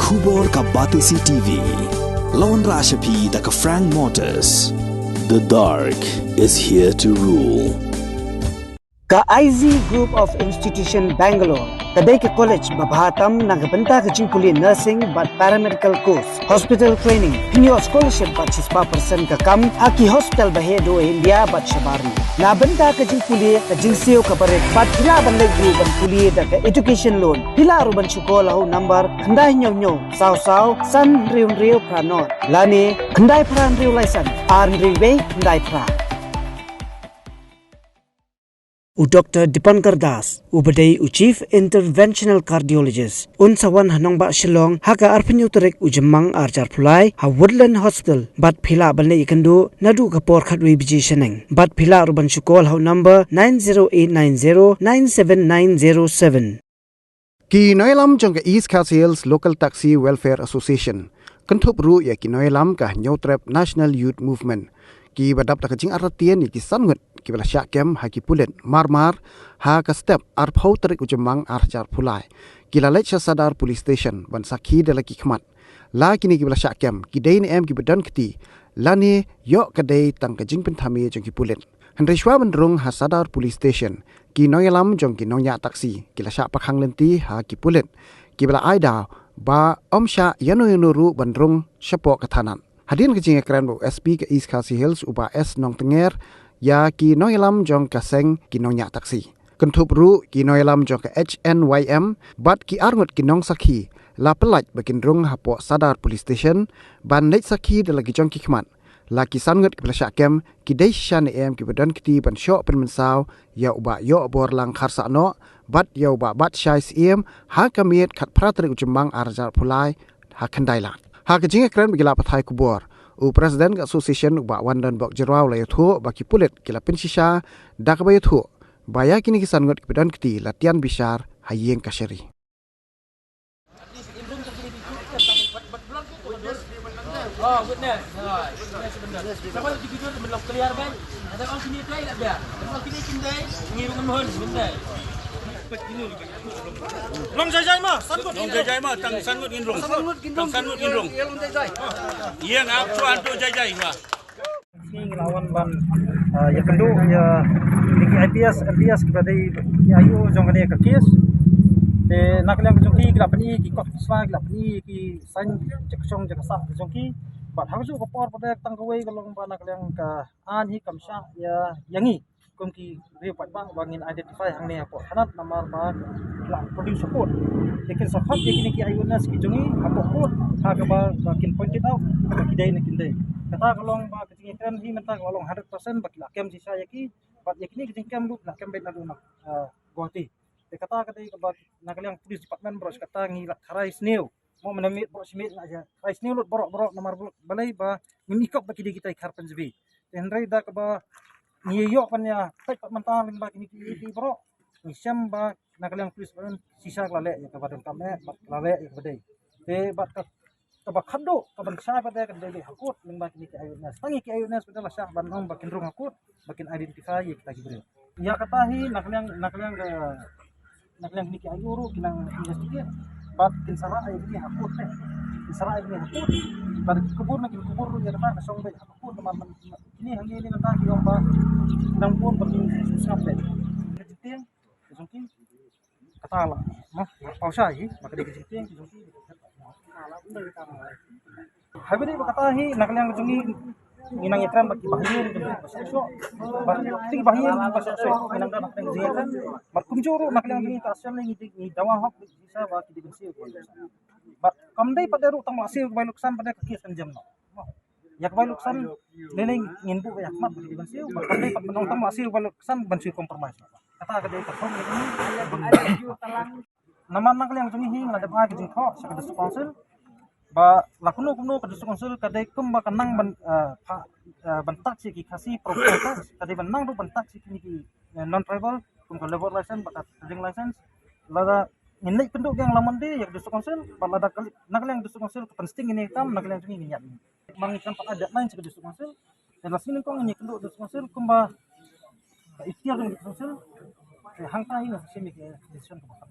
Khubor ka Batisi TV. Lawan Rashapi da ka Frank Motors. The dark is here to rule. Ka IZ Group of Institution Bangalore. Kadai ke college babhatam nagabanta ke jingkuli nursing but paramedical course, hospital training, pinyo scholarship but 6% ka kam, haki hospital bahedo India but shabarni. Na banta ke jingkuli ke jingsio ka barek but pila bandai group ban kuli da ke education loan. Pila ruban chukola ho number khandai nyo saw san riu pranot. Lani khandai pran riu license ar riu khandai pra. Dr. Dipankar Das, Ubadai Chief Interventional Cardiologist, Unsawan Hanongba Shillong, Haka Arpinyu Turek Ujamang Arjar Pulai, Ha Woodland Hospital, Bat Pila Banle Ikandu, Nadu Kapor Katwi Biji Sheneng, Bat Pila Ruban Shukol How number 90890-97907. Ki Noilam Jong East Khasi Hills Local Taxi Welfare Association, Kantup Ru ya Ki Noilam ka Nyotrep National Youth Movement. Ki badap ta kajing aratian ni ki sangut ki bala syakem ha ki pulen mar ha ka step ar phau tarik ujemang ar jar pulai ki lalai sadar police station ban sakhi de laki khmat la kini ki bala syakem ki dei ni em ki badan kti lani yo ka dei tang kajing pen thami jong ki pulen handai shwa ban rong ha sadar police station ki noyalam jong ki nonya taksi ki la sya pakhang lenti ha ki pulen ki bala aida ba omsha yanu ru ban rong syapo kathanan Hadin kecing ekran bu SP ke East Khasi Hills uba S Nong Tenger ya ki noilam jong kaseng ki nonya taksi. Kentup ru ki noilam jong ke HNYM bat ki arngut ki nong sakhi la pelaj bakin rung hapo sadar police station ban net sakhi de lagi jong ki khmat. La ki sangut ki plasya kem ki dei shan em ki badan kiti ban syok pen mensaw ya uba yo bor lang kharsa no bat ya uba bat syais em ha kamiet khat pratri ujemang arjar pulai ha khandailan. Hak jing ekran bagi la pathai kubor u president association ba wandan bok jerau la yathu baki pulet kila pensisha dak ba yathu baya kini kisan ngot kepedan keti latihan bishar hayeng kasyari witness benar sama di video belum clear ban ada orang sini try tak dia orang sini kindai ngirung mohon bendai Long jai ma sangut long jai ma tang sangut ginrung iya ngap cuan tu jai ma ini lawan ban ya kendu ya lagi IPS kepada ayu jong kene ke kes te nak lang jongki kila pani ki kok swa kila pani ki san jeksong jeksa jongki bat hangsu ko por pada tang kawai kalong ba nak lang ka an hi kamsha ya yangi kumki re pat ba bangin identify hang ne apo hanat namar ba la produce support lekin sahat lekin ki ayunas ki jongi apo ko ha ka ba kin pointed out ki dai ne kin dai kata kalong ba kecing kan hi menta kalong 100% bakila kem sisa yaki bat yakini kecing kem lu nak kem bet na duna goti te kata ba nak yang police department bros kata ngi kharai sneu mo menamit bro simit aja kharai sneu lut borok namar balai ba ngikop baki kita khar panjbi tenrai da ka ba ni yo kan ya tek mentang limba kini ki bro ni syam ba nak yang police ban sisa lale ya ka badan kame lale ya badai te bat ka ba khando ka ban sa pada ka dele hakut limba kini ki ayunas tangi ki ayunas pada sah ban om bakin rung hakut bakin identify ya kita gibre ya kata hi nak yang niki ayuru kinang investigate bat kin sara ay ni hakut teh kin sara ay ni hakut bat kubur na kin kubur ya na song be hakut teman ini hangi ini nang ki omba nang pun bakin sampai kejitian jongki kata lah mah pausa hi maka di kejitian jongki habis ni kata hi nak yang jongki minang ikram bagi bahir besok ting bahir besok minang dah nak ziyaran mat kunjuru nak yang ni tasam ni dawa hak bisa ba ki dibensi ko bat kamdai pada ru tang masih bai luksan pada kaki sanjam no yak bai luksan leling ngin bu ya mat ki dibensi bat kamdai pat menong tang masih bai luksan bensi kompromis kata ka dei perform ni nama nak yang juni hi ngada ba ki jingkho sakada sponsor ba lakuno kada konsul kada kum ba kanang bentak si ki khasi program kada benang do bentak si ki non tribal kum ko labor license ba trading license lada nilai penduk yang laman dia yang konsul ba lada kali nak yang konsul penting ini kam nak yang ini nyat bang sampai ada lain sekada konsul dan lasini ko ini penduk konsul kum ba ikhtiar yang konsul hangta ini semi ke decision ko ba